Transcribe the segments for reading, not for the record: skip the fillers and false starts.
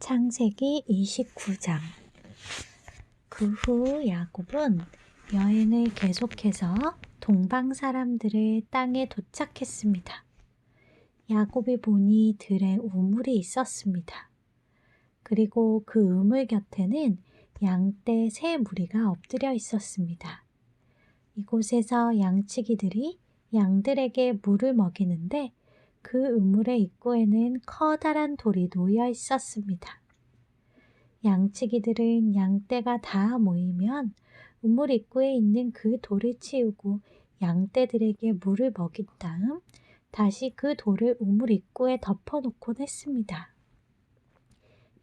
창세기 29장. 그 후 야곱은 여행을 계속해서 동방 사람들의 땅에 도착했습니다. 야곱이 보니 들에 우물이 있었습니다. 그리고 그 우물 곁에는 양떼 세 무리가 엎드려 있었습니다. 이곳에서 양치기들이 양들에게 물을 먹이는데 그 우물의 입구에는 커다란 돌이 놓여 있었습니다. 양치기들은 양떼가 다 모이면 우물 입구에 있는 그 돌을 치우고 양떼들에게 물을 먹인 다음 다시 그 돌을 우물 입구에 덮어놓곤 했습니다.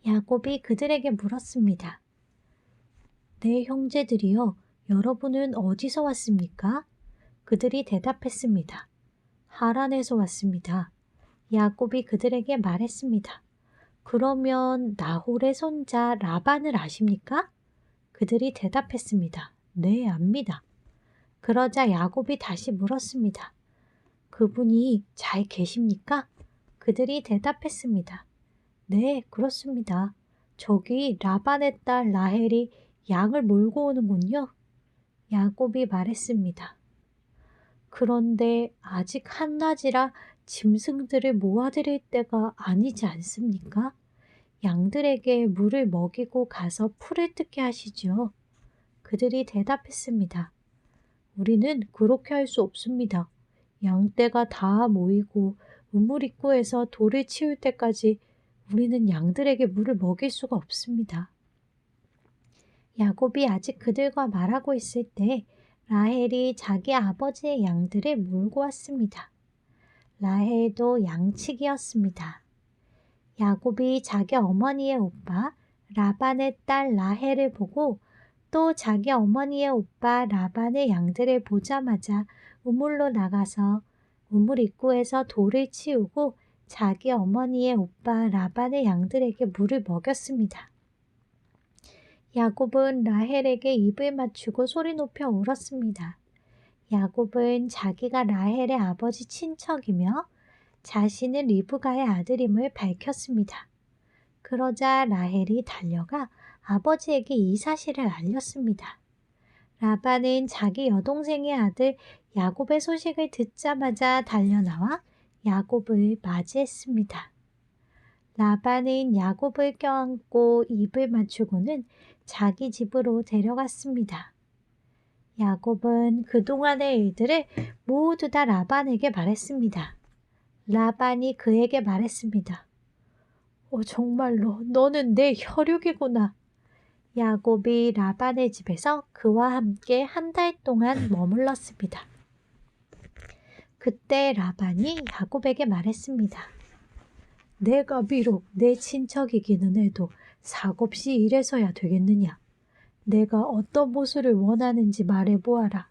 야곱이 그들에게 물었습니다. 내 형제들이여, 여러분은 어디서 왔습니까? 그들이 대답했습니다. 하란에서 왔습니다. 야곱이 그들에게 말했습니다. 그러면 나홀의 손자 라반을 아십니까? 그들이 대답했습니다. 네, 압니다. 그러자 야곱이 다시 물었습니다. 그분이 잘 계십니까? 그들이 대답했습니다. 네, 그렇습니다. 저기 라반의 딸 라헬이 양을 몰고 오는군요. 야곱이 말했습니다. 그런데 아직 한낮이라 짐승들을 모아드릴 때가 아니지 않습니까? 양들에게 물을 먹이고 가서 풀을 뜯게 하시죠. 그들이 대답했습니다. 우리는 그렇게 할 수 없습니다. 양떼가 다 모이고 우물 입구에서 돌을 치울 때까지 우리는 양들에게 물을 먹일 수가 없습니다. 야곱이 아직 그들과 말하고 있을 때 라헬이 자기 아버지의 양들을 몰고 왔습니다. 라헬도 양치기였습니다. 야곱이 자기 어머니의 오빠 라반의 딸 라헬을 보고 또 자기 어머니의 오빠 라반의 양들을 보자마자 우물로 나가서 우물 입구에서 돌을 치우고 자기 어머니의 오빠 라반의 양들에게 물을 먹였습니다. 야곱은 라헬에게 입을 맞추고 소리 높여 울었습니다. 야곱은 자기가 라헬의 아버지 친척이며 자신은 리브가의 아들임을 밝혔습니다. 그러자 라헬이 달려가 아버지에게 이 사실을 알렸습니다. 라반은 자기 여동생의 아들 야곱의 소식을 듣자마자 달려나와 야곱을 맞이했습니다. 라반은 야곱을 껴안고 입을 맞추고는 자기 집으로 데려갔습니다. 야곱은 그동안의 일들을 모두 다 라반에게 말했습니다. 라반이 그에게 말했습니다. 정말로 너는 내 혈육이구나. 야곱이 라반의 집에서 그와 함께 한 달 동안 머물렀습니다. 그때 라반이 야곱에게 말했습니다. 내가 비록 내 친척이기는 해도 사곱시 일해서야 되겠느냐. 내가 어떤 모습을 원하는지 말해보아라.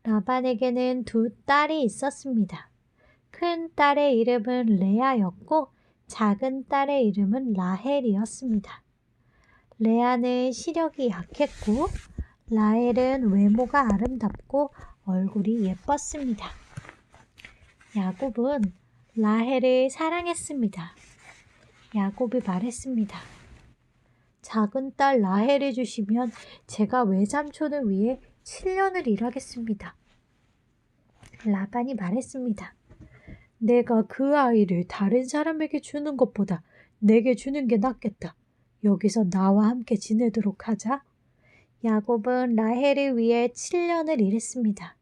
라반에게는 두 딸이 있었습니다. 큰 딸의 이름은 레아였고 작은 딸의 이름은 라헬이었습니다. 레아는 시력이 약했고 라헬은 외모가 아름답고 얼굴이 예뻤습니다. 야곱은 라헬을 사랑했습니다. 야곱이 말했습니다. 작은 딸 라헬을 주시면 제가 외삼촌을 위해 7년을 일하겠습니다. 라반이 말했습니다. 내가 그 아이를 다른 사람에게 주는 것보다 내게 주는 게 낫겠다. 여기서 나와 함께 지내도록 하자. 야곱은 라헬을 위해 7년을 일했습니다.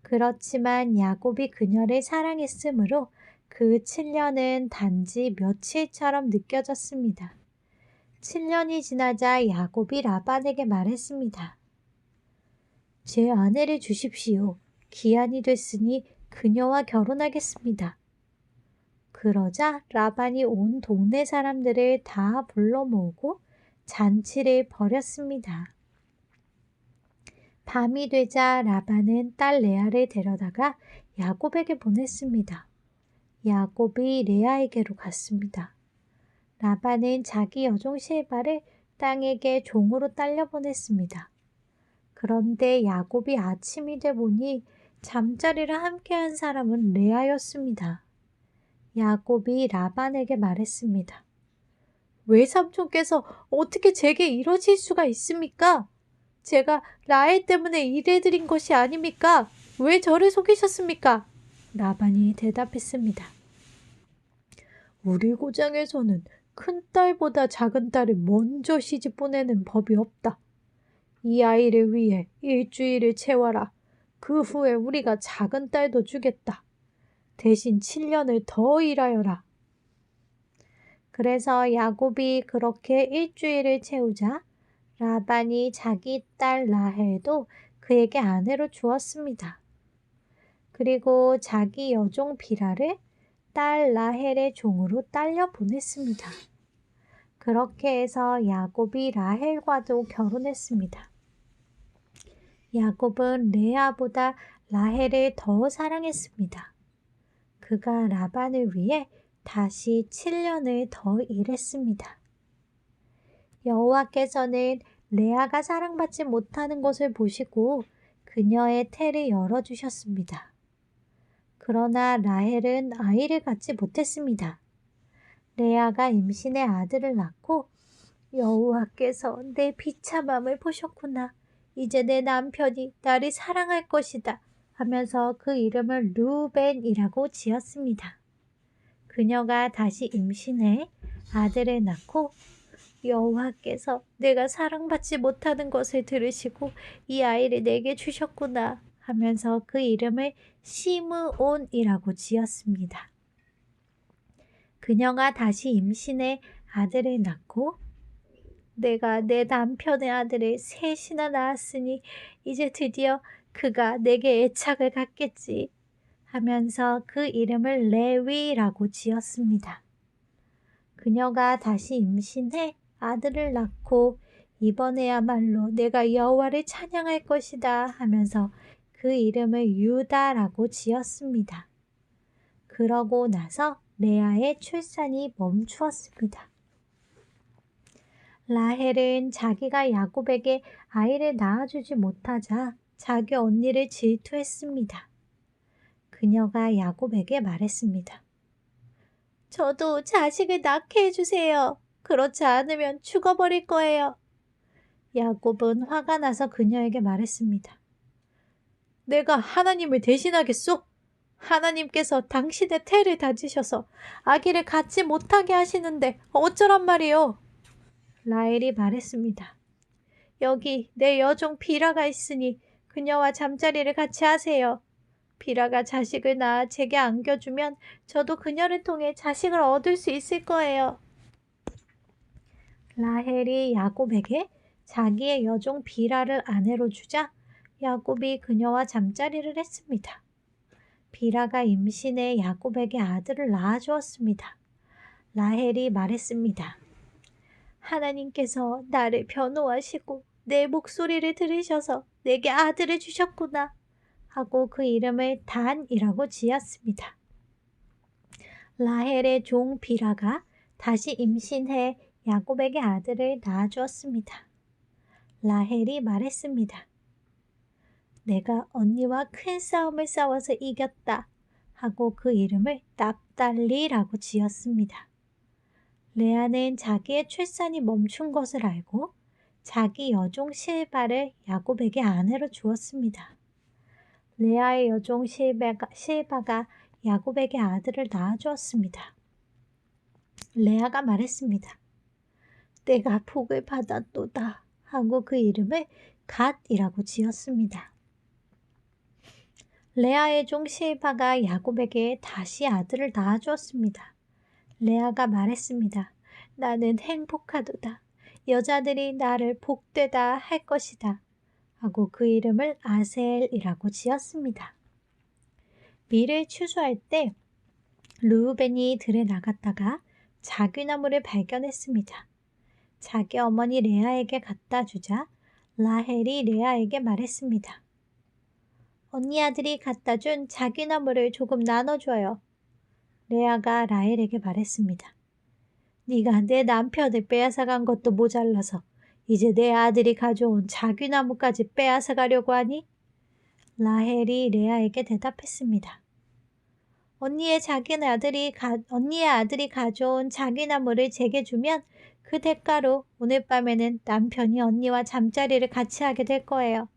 그렇지만 야곱이 그녀를 사랑했으므로 그 7년은 단지 며칠처럼 느껴졌습니다. 7년이 지나자 야곱이 라반에게 말했습니다. 제 아내를 주십시오. 기한이 됐으니 그녀와 결혼하겠습니다. 그러자 라반이 온 동네 사람들을 다 불러 모으고 잔치를 벌였습니다. 밤이 되자 라반은 딸 레아를 데려다가 야곱에게 보냈습니다. 야곱이 레아에게로 갔습니다. 라반은 자기 여종 실바를 땅에게 종으로 딸려 보냈습니다. 그런데 야곱이 아침이 돼 보니 잠자리를 함께한 사람은 레아였습니다. 야곱이 라반에게 말했습니다. 외삼촌께서 어떻게 제게 이러실 수가 있습니까? 제가 라헬 때문에 이래드린 것이 아닙니까? 왜 저를 속이셨습니까? 라반이 대답했습니다. 우리 고장에서는 큰 딸보다 작은 딸을 먼저 시집 보내는 법이 없다. 이 아이를 위해 일주일을 채워라. 그 후에 우리가 작은 딸도 주겠다. 대신 7년을 더 일하여라. 그래서 야곱이 그렇게 일주일을 채우자 라반이 자기 딸 라헬도 그에게 아내로 주었습니다. 그리고 자기 여종 비라를 딸 라헬의 종으로 딸려 보냈습니다. 그렇게 해서 야곱이 라헬과도 결혼했습니다. 야곱은 레아보다 라헬을 더 사랑했습니다. 그가 라반을 위해 다시 7년을 더 일했습니다. 여호와께서는 레아가 사랑받지 못하는 것을 보시고 그녀의 태를 열어주셨습니다. 그러나 라헬은 아이를 갖지 못했습니다. 레아가 임신의 아들을 낳고 여호와께서 내 비참함을 보셨구나. 이제 내 남편이 나를 사랑할 것이다 하면서 그 이름을 루벤이라고 지었습니다. 그녀가 다시 임신해 아들을 낳고 여호와께서 내가 사랑받지 못하는 것을 들으시고 이 아이를 내게 주셨구나 하면서 그 이름을 시므온이라고 지었습니다. 그녀가 다시 임신해 아들을 낳고 내가 내 남편의 아들을 셋이나 낳았으니 이제 드디어 그가 내게 애착을 갖겠지 하면서 그 이름을 레위라고 지었습니다. 그녀가 다시 임신해 아들을 낳고 이번에야말로 내가 여호와를 찬양할 것이다 하면서 그 이름을 유다라고 지었습니다. 그러고 나서 레아의 출산이 멈추었습니다. 라헬은 자기가 야곱에게 아이를 낳아주지 못하자 자기 언니를 질투했습니다. 그녀가 야곱에게 말했습니다. 저도 자식을 낳게 해주세요. 그렇지 않으면 죽어버릴 거예요. 야곱은 화가 나서 그녀에게 말했습니다. 내가 하나님을 대신하겠소? 하나님께서 당신의 태를 다지셔서 아기를 갖지 못하게 하시는데 어쩌란 말이요? 라헬이 말했습니다. 여기 내 여종 비라가 있으니 그녀와 잠자리를 같이 하세요. 비라가 자식을 낳아 제게 안겨주면 저도 그녀를 통해 자식을 얻을 수 있을 거예요. 라헬이 야곱에게 자기의 여종 비라를 아내로 주자 야곱이 그녀와 잠자리를 했습니다. 비라가 임신해 야곱에게 아들을 낳아주었습니다. 라헬이 말했습니다. 하나님께서 나를 변호하시고 내 목소리를 들으셔서 내게 아들을 주셨구나 하고 그 이름을 단이라고 지었습니다. 라헬의 종 비라가 다시 임신해 야곱에게 아들을 낳아주었습니다. 라헬이 말했습니다. 내가 언니와 큰 싸움을 싸워서 이겼다 하고 그 이름을 납달리라고 지었습니다. 레아는 자기의 출산이 멈춘 것을 알고 자기 여종 실바를 야곱에게 아내로 주었습니다. 레아의 여종 실바가 야곱에게 아들을 낳아주었습니다. 레아가 말했습니다. 내가 복을 받았도다 하고 그 이름을 갓이라고 지었습니다. 레아의 종 실바가 야곱에게 다시 아들을 낳아주었습니다. 레아가 말했습니다. 나는 행복하도다. 여자들이 나를 복되다 할 것이다. 하고 그 이름을 아셀이라고 지었습니다. 밀을 추수할 때 르우벤이 들에 나갔다가 자귀나무를 발견했습니다. 자기 어머니 레아에게 갖다 주자 라헬이 레아에게 말했습니다. 언니 아들이 갖다 준 자귀나무를 조금 나눠줘요. 레아가 라헬에게 말했습니다. 네가 내 남편을 빼앗아간 것도 모자라서 이제 내 아들이 가져온 자귀나무까지 빼앗아가려고 하니? 라헬이 레아에게 대답했습니다. 언니의 아들이 가져온 자귀나무를 제게 주면 그 대가로 오늘 밤에는 남편이 언니와 잠자리를 같이 하게 될 거예요.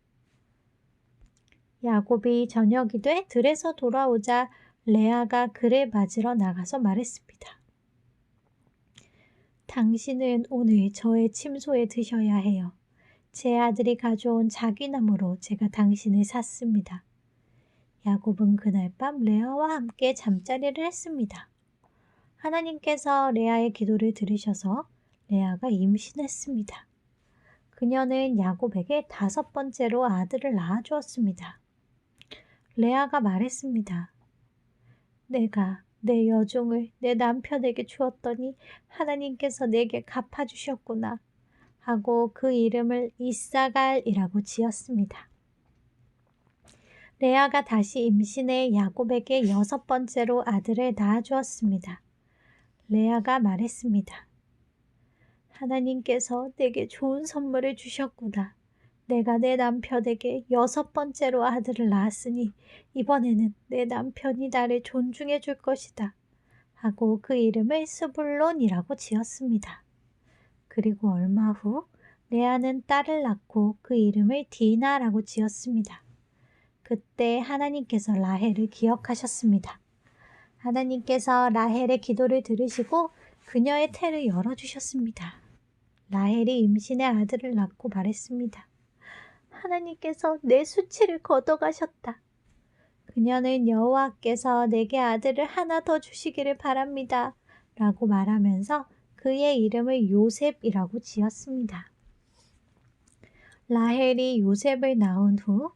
야곱이 저녁이 돼 들에서 돌아오자 레아가 그를 맞으러 나가서 말했습니다. 당신은 오늘 저의 침소에 드셔야 해요. 제 아들이 가져온 자귀나무로 제가 당신을 샀습니다. 야곱은 그날 밤 레아와 함께 잠자리를 했습니다. 하나님께서 레아의 기도를 들으셔서 레아가 임신했습니다. 그녀는 야곱에게 5번째로 아들을 낳아주었습니다. 레아가 말했습니다. 내가 내 여종을 내 남편에게 주었더니 하나님께서 내게 갚아주셨구나 하고 그 이름을 이사갈이라고 지었습니다. 레아가 다시 임신해 야곱에게 6번째로 아들을 낳아주었습니다. 레아가 말했습니다. 하나님께서 내게 좋은 선물을 주셨구나. 내가 내 남편에게 6번째로 아들을 낳았으니 이번에는 내 남편이 나를 존중해 줄 것이다. 하고 그 이름을 스불론이라고 지었습니다. 그리고 얼마 후 레아는 딸을 낳고 그 이름을 디나라고 지었습니다. 그때 하나님께서 라헬을 기억하셨습니다. 하나님께서 라헬의 기도를 들으시고 그녀의 태를 열어주셨습니다. 라헬이 임신의 아들을 낳고 말했습니다. 하나님께서 내 수치를 걷어가셨다. 그녀는 여호와께서 내게 아들을 하나 더 주시기를 바랍니다. 라고 말하면서 그의 이름을 요셉이라고 지었습니다. 라헬이 요셉을 낳은 후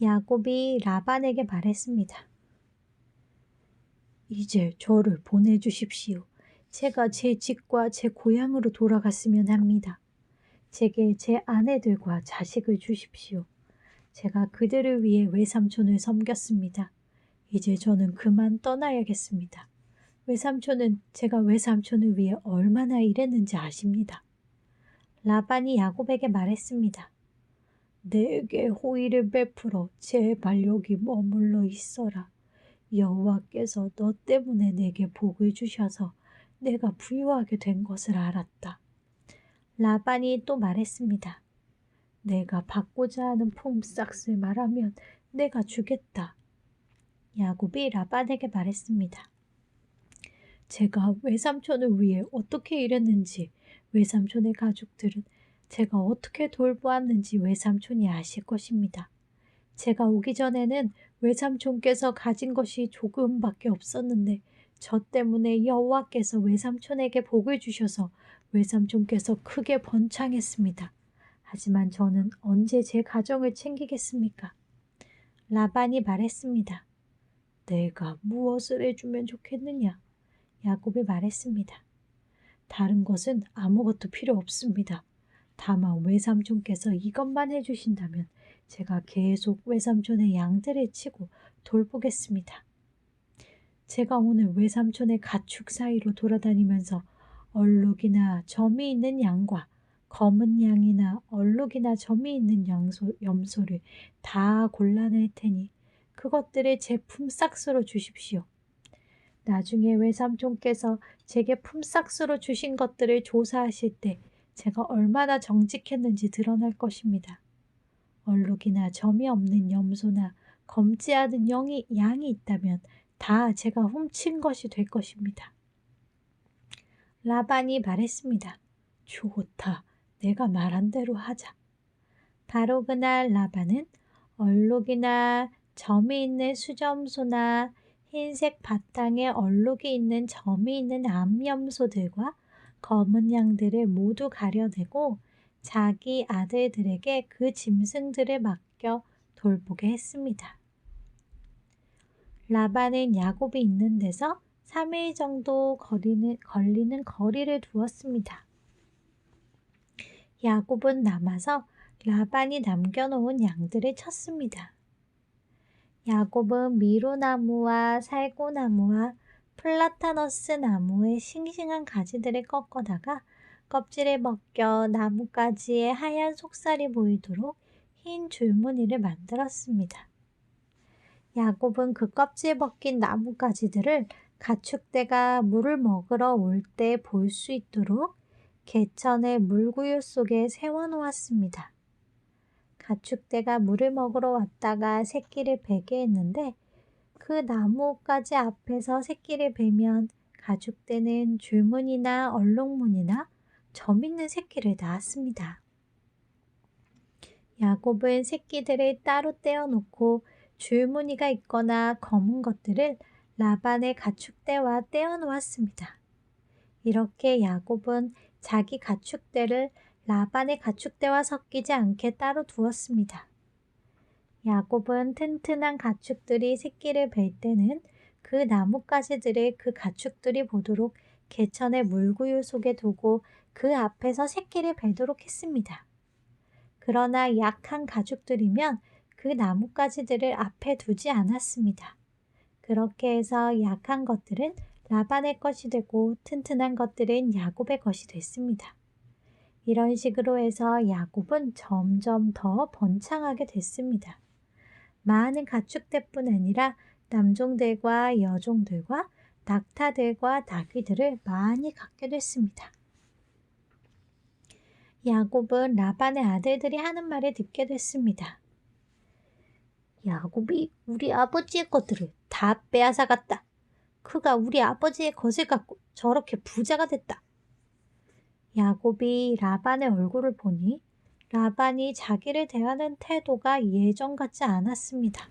야곱이 라반에게 말했습니다. 이제 저를 보내주십시오. 제가 제 집과 제 고향으로 돌아갔으면 합니다. 제게 제 아내들과 자식을 주십시오. 제가 그들을 위해 외삼촌을 섬겼습니다. 이제 저는 그만 떠나야겠습니다. 외삼촌은 제가 외삼촌을 위해 얼마나 일했는지 아십니다. 라반이 야곱에게 말했습니다. 내게 호의를 베풀어 제발 여기 머물러 있어라. 여호와께서 너 때문에 내게 복을 주셔서 내가 부유하게 된 것을 알았다. 라반이 또 말했습니다. 내가 받고자 하는 품삯을 말하면 내가 주겠다. 야곱이 라반에게 말했습니다. 제가 외삼촌을 위해 어떻게 일했는지 외삼촌의 가족들은 제가 어떻게 돌보았는지 외삼촌이 아실 것입니다. 제가 오기 전에는 외삼촌께서 가진 것이 조금밖에 없었는데 저 때문에 여호와께서 외삼촌에게 복을 주셔서 외삼촌께서 크게 번창했습니다. 하지만 저는 언제 제 가정을 챙기겠습니까? 라반이 말했습니다. 내가 무엇을 해주면 좋겠느냐? 야곱이 말했습니다. 다른 것은 아무것도 필요 없습니다. 다만 외삼촌께서 이것만 해주신다면 제가 계속 외삼촌의 양들을 치고 돌보겠습니다. 제가 오늘 외삼촌의 가축 사이로 돌아다니면서 얼룩이나 점이 있는 양과 검은 양이나 얼룩이나 점이 있는 염소를 다 골라낼 테니 그것들을 제 품삯으로 주십시오. 나중에 외삼촌께서 제게 품삯으로 주신 것들을 조사하실 때 제가 얼마나 정직했는지 드러날 것입니다. 얼룩이나 점이 없는 염소나 검지 않은 양이 있다면 다 제가 훔친 것이 될 것입니다. 라반이 말했습니다. 좋다. 내가 말한 대로 하자. 바로 그날 라반은 얼룩이나 점이 있는 수점소나 흰색 바탕에 얼룩이 있는 점이 있는 암염소들과 검은 양들을 모두 가려내고 자기 아들들에게 그 짐승들을 맡겨 돌보게 했습니다. 라반은 야곱이 있는 데서 3일 정도 걸리는 거리를 두었습니다. 야곱은 남아서 라반이 남겨놓은 양들을 쳤습니다. 야곱은 미로나무와 살구나무와 플라타너스 나무의 싱싱한 가지들을 꺾어다가 껍질을 벗겨 나뭇가지에 하얀 속살이 보이도록 흰 줄무늬를 만들었습니다. 야곱은 그 껍질 벗긴 나뭇가지들을 가축대가 물을 먹으러 올 때 볼 수 있도록 개천의 물구유 속에 세워놓았습니다. 가축대가 물을 먹으러 왔다가 새끼를 베게 했는데 그 나무가지 앞에서 새끼를 베면 가축대는 줄무늬나 얼룩무늬나 점 있는 새끼를 낳았습니다. 야곱은 새끼들을 따로 떼어놓고 줄무늬가 있거나 검은 것들을 라반의 가축대와 떼어놓았습니다. 이렇게 야곱은 자기 가축대를 라반의 가축대와 섞이지 않게 따로 두었습니다. 야곱은 튼튼한 가축들이 새끼를 뵐 때는 그 나뭇가지들을 그 가축들이 보도록 개천의 물구유 속에 두고 그 앞에서 새끼를 뵈도록 했습니다. 그러나 약한 가축들이면 그 나뭇가지들을 앞에 두지 않았습니다. 그렇게 해서 약한 것들은 라반의 것이 되고 튼튼한 것들은 야곱의 것이 됐습니다. 이런 식으로 해서 야곱은 점점 더 번창하게 됐습니다. 많은 가축대뿐 아니라 남종들과 여종들과 낙타들과 나귀들을 많이 갖게 됐습니다. 야곱은 라반의 아들들이 하는 말을 듣게 됐습니다. 야곱이 우리 아버지의 것들을 다 빼앗아 갔다. 그가 우리 아버지의 것을 갖고 저렇게 부자가 됐다. 야곱이 라반의 얼굴을 보니 라반이 자기를 대하는 태도가 예전 같지 않았습니다.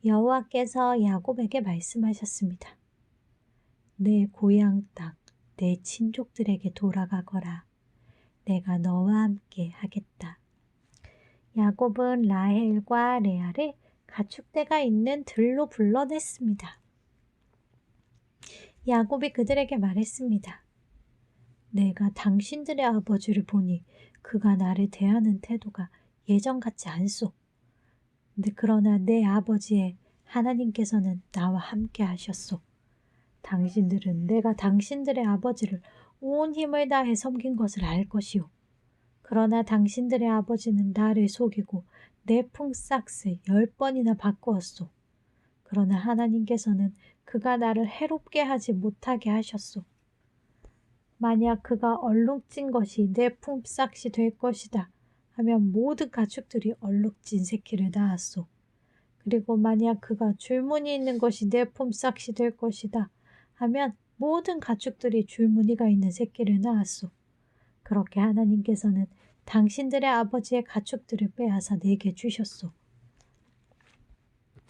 여호와께서 야곱에게 말씀하셨습니다. 내 고향 땅, 내 친족들에게 돌아가거라. 내가 너와 함께 하겠다. 야곱은 라헬과 레아를 가축대가 있는 들로 불러냈습니다. 야곱이 그들에게 말했습니다. 내가 당신들의 아버지를 보니 그가 나를 대하는 태도가 예전 같지 않소. 그러나 내 아버지의 하나님께서는 나와 함께 하셨소. 당신들은 내가 당신들의 아버지를 온 힘을 다해 섬긴 것을 알 것이오. 그러나 당신들의 아버지는 나를 속이고 내 품삯을 10번이나 바꾸었소. 그러나 하나님께서는 그가 나를 해롭게 하지 못하게 하셨소. 만약 그가 얼룩진 것이 내 품삯이 될 것이다 하면 모든 가축들이 얼룩진 새끼를 낳았소. 그리고 만약 그가 줄무늬 있는 것이 내 품삯이 될 것이다 하면 모든 가축들이 줄무늬가 있는 새끼를 낳았소. 그렇게 하나님께서는 당신들의 아버지의 가축들을 빼앗아 내게 주셨소.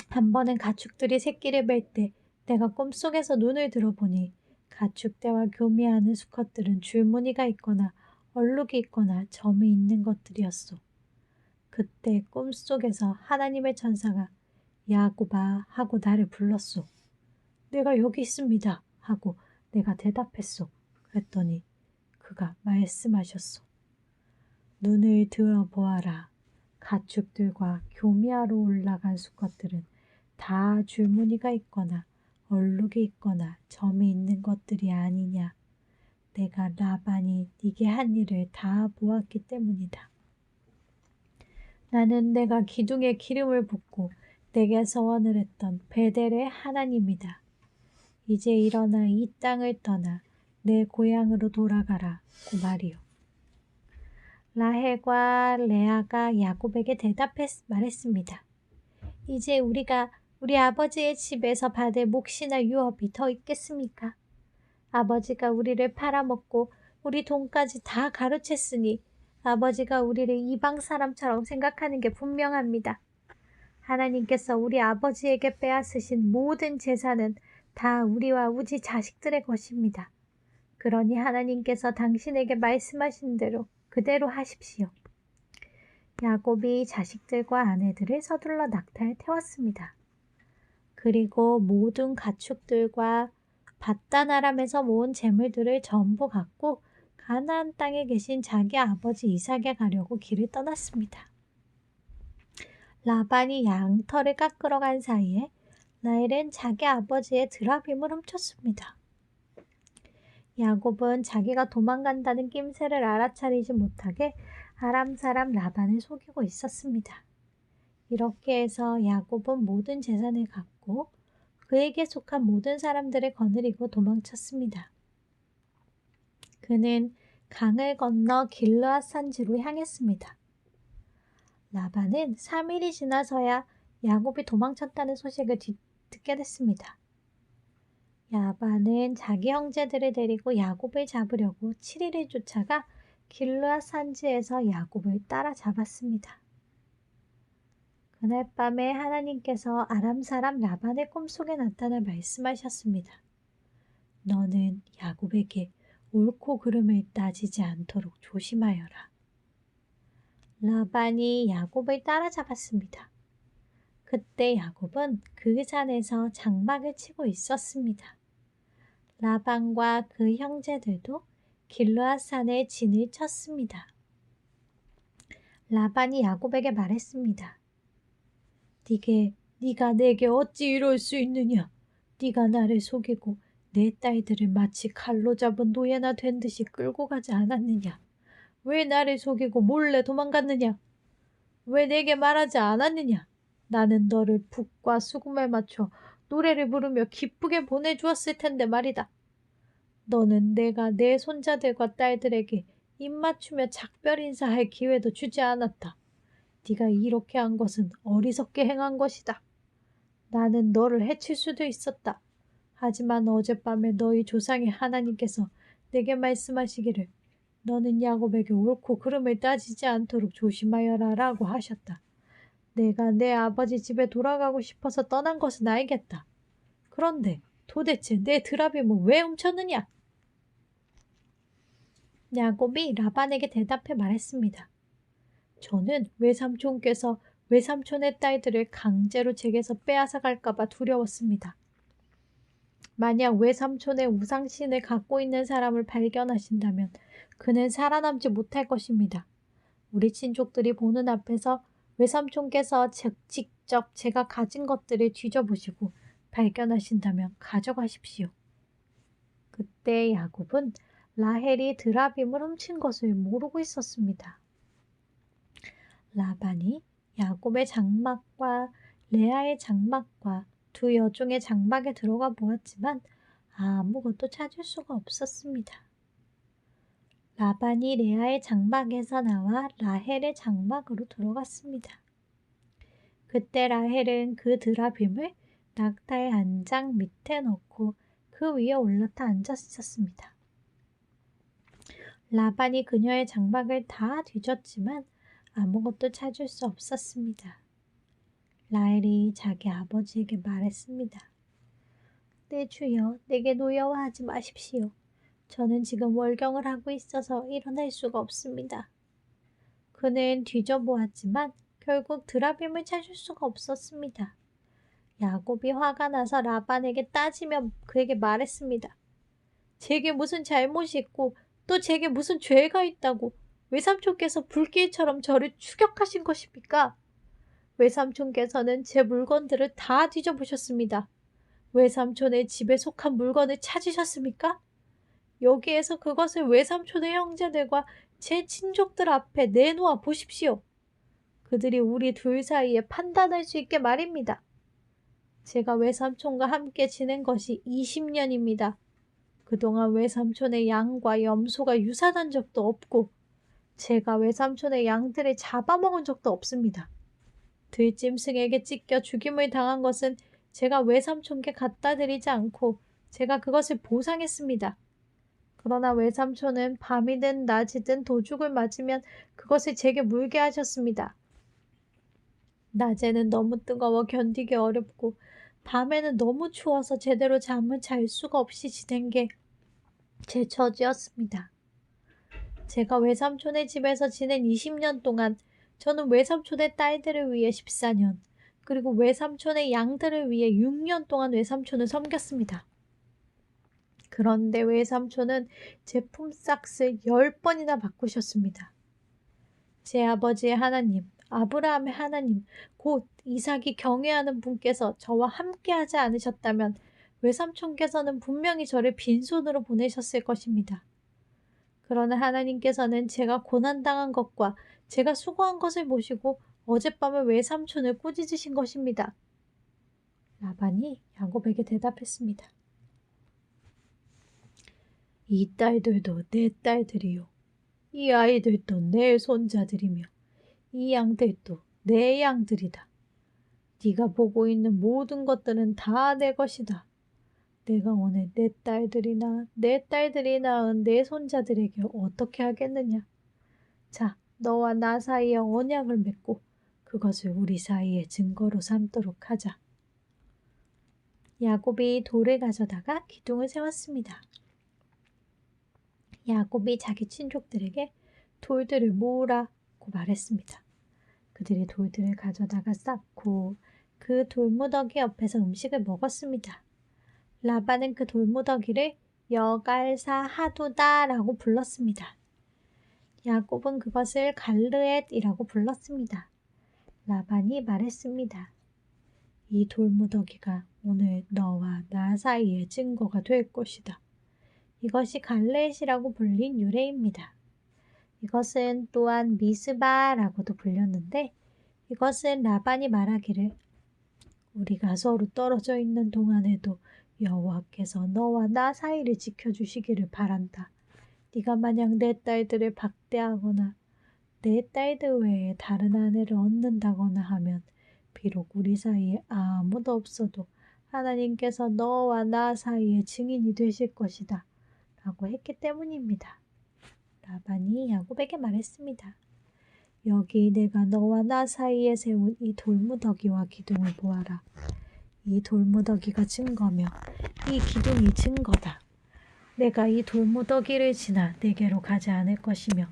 한 번은 가축들이 새끼를 뵐 때 내가 꿈속에서 눈을 들어보니 가축대와 교미하는 수컷들은 줄무늬가 있거나 얼룩이 있거나 점이 있는 것들이었소. 그때 꿈속에서 하나님의 천사가 야곱아 하고 나를 불렀소. 내가 여기 있습니다 하고 내가 대답했소. 그랬더니 그가 말씀하셨소. 눈을 들어보아라. 가축들과 교미하러 올라간 수컷들은 다 줄무늬가 있거나 얼룩이 있거나 점이 있는 것들이 아니냐. 내가 라반이 네게 한 일을 다 보았기 때문이다. 나는 내가 기둥에 기름을 붓고 내게 서원을 했던 베델의 하나님이다. 이제 일어나 이 땅을 떠나 내 고향으로 돌아가라 고 말이요. 라헬과 레아가 야곱에게 말했습니다. 이제 우리가 우리 아버지의 집에서 받을 몫이나 유업이 더 있겠습니까? 아버지가 우리를 팔아먹고 우리 돈까지 다 가로챘으니 아버지가 우리를 이방 사람처럼 생각하는 게 분명합니다. 하나님께서 우리 아버지에게 빼앗으신 모든 재산은 다 우리와 우리 자식들의 것입니다. 그러니 하나님께서 당신에게 말씀하신 대로 그대로 하십시오. 야곱이 자식들과 아내들을 서둘러 낙타에 태웠습니다. 그리고 모든 가축들과 밧단 아람에서 모은 재물들을 전부 갖고 가나안 땅에 계신 자기 아버지 이삭에 가려고 길을 떠났습니다. 라반이 양털을 깎으러 간 사이에 라헬은 자기 아버지의 드라빔을 훔쳤습니다. 야곱은 자기가 도망간다는 낌새를 알아차리지 못하게 아람 사람 라반을 속이고 있었습니다. 이렇게 해서 야곱은 모든 재산을 갖고 그에게 속한 모든 사람들을 거느리고 도망쳤습니다. 그는 강을 건너 길르앗 산지로 향했습니다. 라반은 3일이 지나서야 야곱이 도망쳤다는 소식을 듣게 됐습니다. 라반은 자기 형제들을 데리고 야곱을 잡으려고 7일을 쫓아가 길르앗 산지에서 야곱을 따라잡았습니다. 그날 밤에 하나님께서 아람 사람 라반의 꿈속에 나타나 말씀하셨습니다. 너는 야곱에게 옳고 그름을 따지지 않도록 조심하여라. 라반이 야곱을 따라잡았습니다. 그때 야곱은 그 산에서 장막을 치고 있었습니다. 라반과 그 형제들도 길르앗 산에 진을 쳤습니다. 라반이 야곱에게 말했습니다. 네가 내게 어찌 이럴 수 있느냐? 네가 나를 속이고 내 딸들을 마치 칼로 잡은 노예나 된 듯이 끌고 가지 않았느냐? 왜 나를 속이고 몰래 도망갔느냐? 왜 내게 말하지 않았느냐? 나는 너를 북과 수금에 맞춰 노래를 부르며 기쁘게 보내주었을 텐데 말이다. 너는 내가 내 손자들과 딸들에게 입맞추며 작별 인사할 기회도 주지 않았다. 네가 이렇게 한 것은 어리석게 행한 것이다. 나는 너를 해칠 수도 있었다. 하지만 어젯밤에 너희 조상의 하나님께서 내게 말씀하시기를 너는 야곱에게 옳고 그름을 따지지 않도록 조심하여라 라고 하셨다. 내가 내 아버지 집에 돌아가고 싶어서 떠난 것은 알겠다. 그런데 도대체 내 드라빔은 왜 훔쳤느냐? 야곱이 라반에게 대답해 말했습니다. 저는 외삼촌께서 외삼촌의 딸들을 강제로 제게서 빼앗아 갈까봐 두려웠습니다. 만약 외삼촌의 우상신을 갖고 있는 사람을 발견하신다면 그는 살아남지 못할 것입니다. 우리 친족들이 보는 앞에서 외삼촌께서 직접 제가 가진 것들을 뒤져보시고 발견하신다면 가져가십시오. 그때 야곱은 라헬이 드라빔을 훔친 것을 모르고 있었습니다. 라반이 야곱의 장막과 레아의 장막과 두 여종의 장막에 들어가 보았지만 아무것도 찾을 수가 없었습니다. 라반이 레아의 장막에서 나와 라헬의 장막으로 들어갔습니다. 그때 라헬은 그 드라빔을 낙타의 안장 밑에 넣고 그 위에 올라타 앉아 있었습니다. 라반이 그녀의 장막을 다 뒤졌지만 아무것도 찾을 수 없었습니다. 라헬이 자기 아버지에게 말했습니다. 내 주여, 내게 노여워하지 마십시오. 저는 지금 월경을 하고 있어서 일어날 수가 없습니다. 그는 뒤져보았지만 결국 드라빔을 찾을 수가 없었습니다. 야곱이 화가 나서 라반에게 따지며 그에게 말했습니다. 제게 무슨 잘못이 있고 또 제게 무슨 죄가 있다고 외삼촌께서 불길처럼 저를 추격하신 것입니까? 외삼촌께서는 제 물건들을 다 뒤져보셨습니다. 외삼촌의 집에 속한 물건을 찾으셨습니까? 여기에서 그것을 외삼촌의 형제들과 제 친족들 앞에 내놓아 보십시오. 그들이 우리 둘 사이에 판단할 수 있게 말입니다. 제가 외삼촌과 함께 지낸 것이 20년입니다. 그동안 외삼촌의 양과 염소가 유산한 적도 없고 제가 외삼촌의 양들을 잡아먹은 적도 없습니다. 들짐승에게 찢겨 죽임을 당한 것은 제가 외삼촌께 갖다 드리지 않고 제가 그것을 보상했습니다. 그러나 외삼촌은 밤이든 낮이든 도둑을 맞으면 그것을 제게 물게 하셨습니다. 낮에는 너무 뜨거워 견디기 어렵고 밤에는 너무 추워서 제대로 잠을 잘 수가 없이 지낸 게 제 처지였습니다. 제가 외삼촌의 집에서 지낸 20년 동안 저는 외삼촌의 딸들을 위해 14년, 그리고 외삼촌의 양들을 위해 6년 동안 외삼촌을 섬겼습니다. 그런데 외삼촌은 제 품삯을 10번이나 바꾸셨습니다. 제 아버지의 하나님, 아브라함의 하나님, 곧 이삭이 경외하는 분께서 저와 함께하지 않으셨다면 외삼촌께서는 분명히 저를 빈손으로 보내셨을 것입니다. 그러나 하나님께서는 제가 고난당한 것과 제가 수고한 것을 보시고 어젯밤에 외삼촌을 꾸짖으신 것입니다. 라반이 야곱에게 대답했습니다. 이 딸들도 내 딸들이요. 이 아이들도 내 손자들이며 이 양들도 내 양들이다. 네가 보고 있는 모든 것들은 다 내 것이다. 내가 오늘 내 딸들이 낳은 내 손자들에게 어떻게 하겠느냐. 자, 너와 나 사이에 언약을 맺고 그것을 우리 사이의 증거로 삼도록 하자. 야곱이 돌을 가져다가 기둥을 세웠습니다. 야곱이 자기 친족들에게 돌들을 모으라고 말했습니다. 그들이 돌들을 가져다가 쌓고 그 돌무더기 옆에서 음식을 먹었습니다. 라반은 그 돌무더기를 여갈사 하두다라고 불렀습니다. 야곱은 그것을 갈르엣이라고 불렀습니다. 라반이 말했습니다. 이 돌무더기가 오늘 너와 나 사이의 증거가 될 것이다. 이것이 갈르엣이라고 불린 유래입니다. 이것은 또한 미스바라고도 불렸는데 이것은 라반이 말하기를 우리가 서로 떨어져 있는 동안에도 여호와께서 너와 나 사이를 지켜주시기를 바란다. 네가 만약 내 딸들을 박대하거나 내 딸들 외에 다른 아내를 얻는다거나 하면 비록 우리 사이에 아무도 없어도 하나님께서 너와 나 사이의 증인이 되실 것이다. 라고 했기 때문입니다. 라반이 야곱에게 말했습니다. 여기 내가 너와 나 사이에 세운 이 돌무더기와 기둥을 보아라. 이 돌무더기가 증거며 이 기둥이 증거다. 내가 이 돌무더기를 지나 내게로 가지 않을 것이며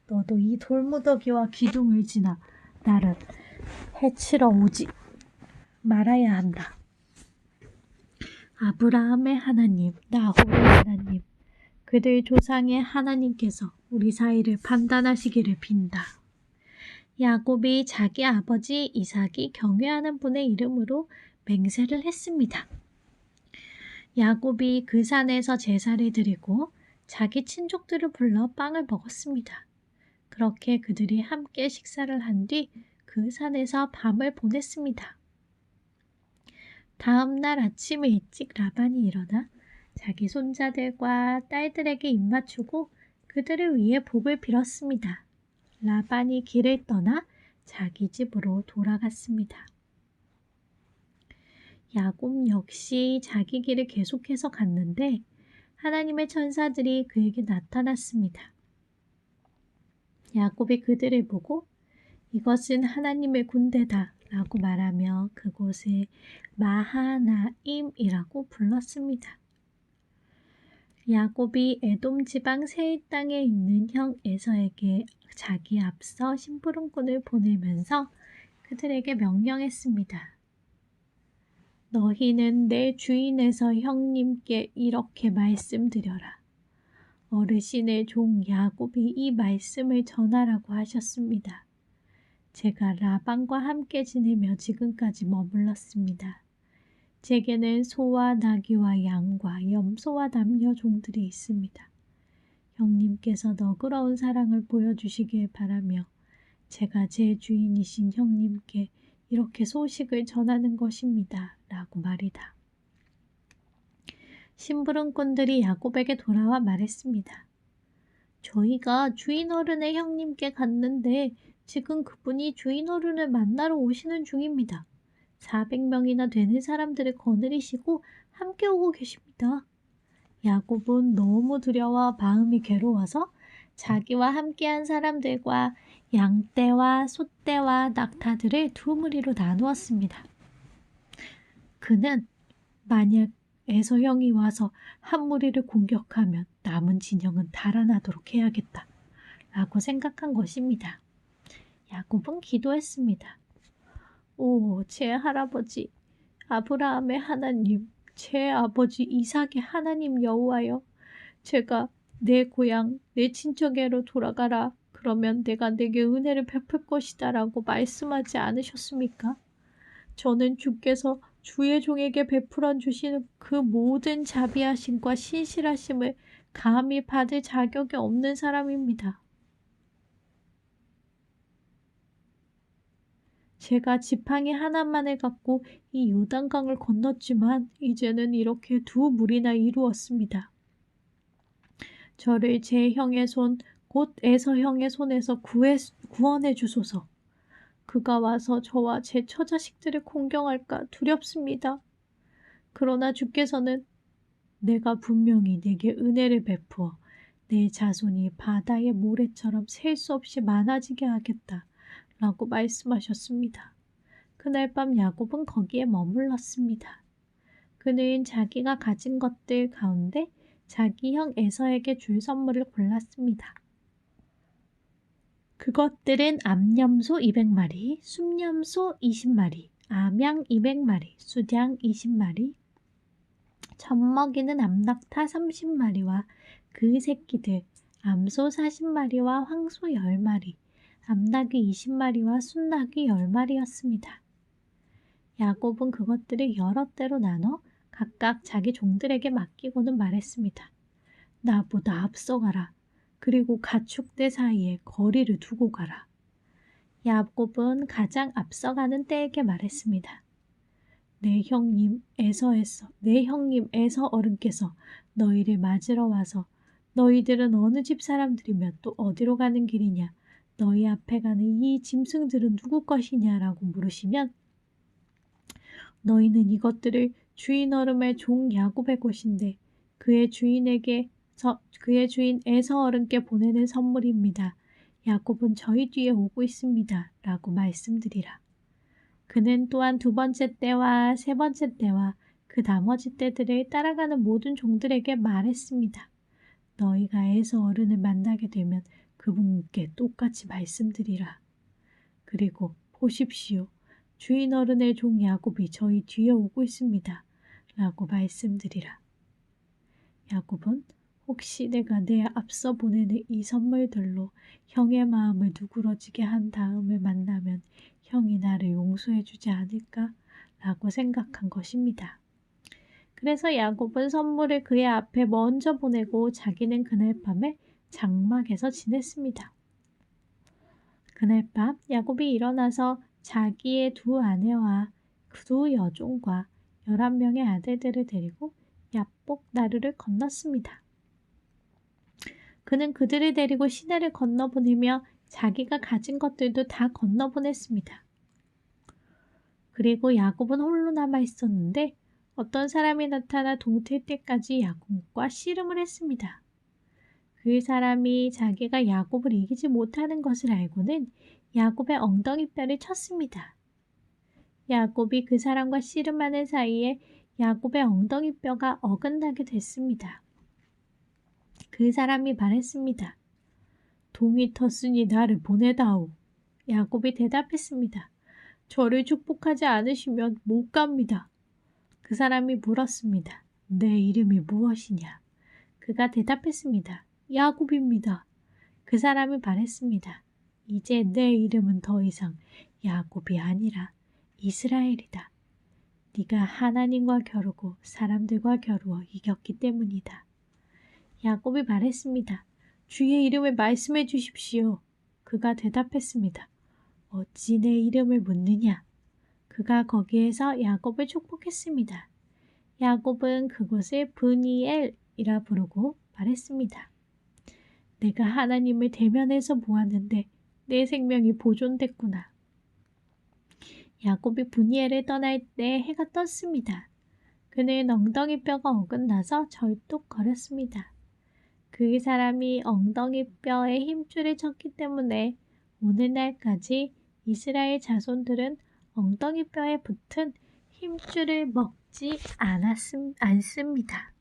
너도 이 돌무더기와 기둥을 지나 나를 해치러 오지 말아야 한다. 아브라함의 하나님, 나홀의 하나님, 그들 조상의 하나님께서 우리 사이를 판단하시기를 빈다. 야곱이 자기 아버지 이삭이 경외하는 분의 이름으로 맹세를 했습니다. 야곱이 그 산에서 제사를 드리고 자기 친족들을 불러 빵을 먹었습니다. 그렇게 그들이 함께 식사를 한 뒤 그 산에서 밤을 보냈습니다. 다음 날 아침에 일찍 라반이 일어나 자기 손자들과 딸들에게 입맞추고 그들을 위해 복을 빌었습니다. 라반이 길을 떠나 자기 집으로 돌아갔습니다. 야곱 역시 자기 길을 계속해서 갔는데 하나님의 천사들이 그에게 나타났습니다. 야곱이 그들을 보고 이것은 하나님의 군대다 라고 말하며 그곳을 마하나임이라고 불렀습니다. 야곱이 에돔 지방 세일 땅에 있는 형 에서에게 자기 앞서 심부름꾼을 보내면서 그들에게 명령했습니다. 너희는 내 주인에서 형님께 이렇게 말씀드려라. 어르신의 종 야곱이 이 말씀을 전하라고 하셨습니다. 제가 라반과 함께 지내며 지금까지 머물렀습니다. 제게는 소와 나귀와 양과 염소와 남녀 종들이 있습니다. 형님께서 너그러운 사랑을 보여주시길 바라며 제가 제 주인이신 형님께 이렇게 소식을 전하는 것입니다. 라고 말이다. 심부름꾼들이 야곱에게 돌아와 말했습니다. 저희가 주인 어른의 형님께 갔는데 지금 그분이 주인 어른을 만나러 오시는 중입니다. 400명이나 되는 사람들을 거느리시고 함께 오고 계십니다. 야곱은 너무 두려워 마음이 괴로워서 자기와 함께한 사람들과 양떼와 소떼와 낙타들을 두 무리로 나누었습니다. 그는 만약 에서 형이 와서 한 무리를 공격하면 남은 진영은 달아나도록 해야겠다 라고 생각한 것입니다. 야곱은 기도했습니다. 오, 제 할아버지 아브라함의 하나님, 제 아버지 이삭의 하나님 여호와여, 제가 내 고향, 내 친척에로 돌아가라. 그러면 내가 내게 은혜를 베풀 것이다 라고 말씀하지 않으셨습니까? 저는 주께서 주의 종에게 베풀어 주시는 그 모든 자비하심과 신실하심을 감히 받을 자격이 없는 사람입니다. 제가 지팡이 하나만을 갖고 이 요단강을 건넜지만 이제는 이렇게 두 무리나 이루었습니다. 저를 제 형의 손 곧 에서 형의 손에서 구원해 주소서. 그가 와서 저와 제 처자식들을 공경할까 두렵습니다. 그러나 주께서는 내가 분명히 내게 은혜를 베푸어 내 자손이 바다의 모래처럼 셀 수 없이 많아지게 하겠다 라고 말씀하셨습니다. 그날 밤 야곱은 거기에 머물렀습니다. 그는 자기가 가진 것들 가운데 자기 형 에서에게 줄 선물을 골랐습니다. 그것들은 암염소 200마리, 순염소 20마리, 암양 200마리, 수장 20마리, 젖먹이는 암낙타 30마리와 그 새끼들, 암소 40마리와 황소 10마리, 암낙이 20마리와 순낙이 10마리였습니다. 야곱은 그것들을 여러 대로 나눠 각각 자기 종들에게 맡기고는 말했습니다. 나보다 앞서가라. 그리고 가축대 사이에 거리를 두고 가라. 야곱은 가장 앞서가는 떼에게 말했습니다. 내 형님 에서 어른께서 너희를 맞으러 와서 너희들은 어느 집 사람들이며 또 어디로 가는 길이냐? 너희 앞에 가는 이 짐승들은 누구 것이냐라고 물으시면 너희는 이것들을 주인 어름의 종 야곱의 것인데 그의 주인 에서 어른께 보내는 선물입니다. 야곱은 저희 뒤에 오고 있습니다. 라고 말씀드리라. 그는 또한 두 번째 때와 세 번째 때와 그 나머지 때들을 따라가는 모든 종들에게 말했습니다. 너희가 에서 어른을 만나게 되면 그분께 똑같이 말씀드리라. 그리고 보십시오. 주인 어른의 종 야곱이 저희 뒤에 오고 있습니다. 라고 말씀드리라. 야곱은 혹시 내가 내 앞서 보내는 이 선물들로 형의 마음을 누그러지게 한 다음에 만나면 형이 나를 용서해 주지 않을까? 라고 생각한 것입니다. 그래서 야곱은 선물을 그의 앞에 먼저 보내고 자기는 그날 밤에 장막에서 지냈습니다. 그날 밤 야곱이 일어나서 자기의 두 아내와 두 여종과 11명의 아들들을 데리고 야복 나루를 건넜습니다. 그는 그들을 데리고 시내를 건너보내며 자기가 가진 것들도 다 건너보냈습니다. 그리고 야곱은 홀로 남아 있었는데 어떤 사람이 나타나 동틀 때까지 야곱과 씨름을 했습니다. 그 사람이 자기가 야곱을 이기지 못하는 것을 알고는 야곱의 엉덩이뼈를 쳤습니다. 야곱이 그 사람과 씨름하는 사이에 야곱의 엉덩이뼈가 어긋나게 됐습니다. 그 사람이 말했습니다. 동이 텄으니 나를 보내다오. 야곱이 대답했습니다. 저를 축복하지 않으시면 못 갑니다. 그 사람이 물었습니다. 내 이름이 무엇이냐? 그가 대답했습니다. 야곱입니다. 그 사람이 말했습니다. 이제 내 이름은 더 이상 야곱이 아니라 이스라엘이다. 네가 하나님과 겨루고 사람들과 겨루어 이겼기 때문이다. 야곱이 말했습니다. 주의 이름을 말씀해 주십시오. 그가 대답했습니다. 어찌 내 이름을 묻느냐? 그가 거기에서 야곱을 축복했습니다. 야곱은 그곳을 브니엘이라 부르고 말했습니다. 내가 하나님을 대면해서 보았는데 내 생명이 보존됐구나. 야곱이 브니엘을 떠날 때 해가 떴습니다. 그는 엉덩이뼈가 어긋나서 절뚝거렸습니다. 그 사람이 엉덩이뼈에 힘줄을 쳤기 때문에 오늘날까지 이스라엘 자손들은 엉덩이뼈에 붙은 힘줄을 먹지 않습니다.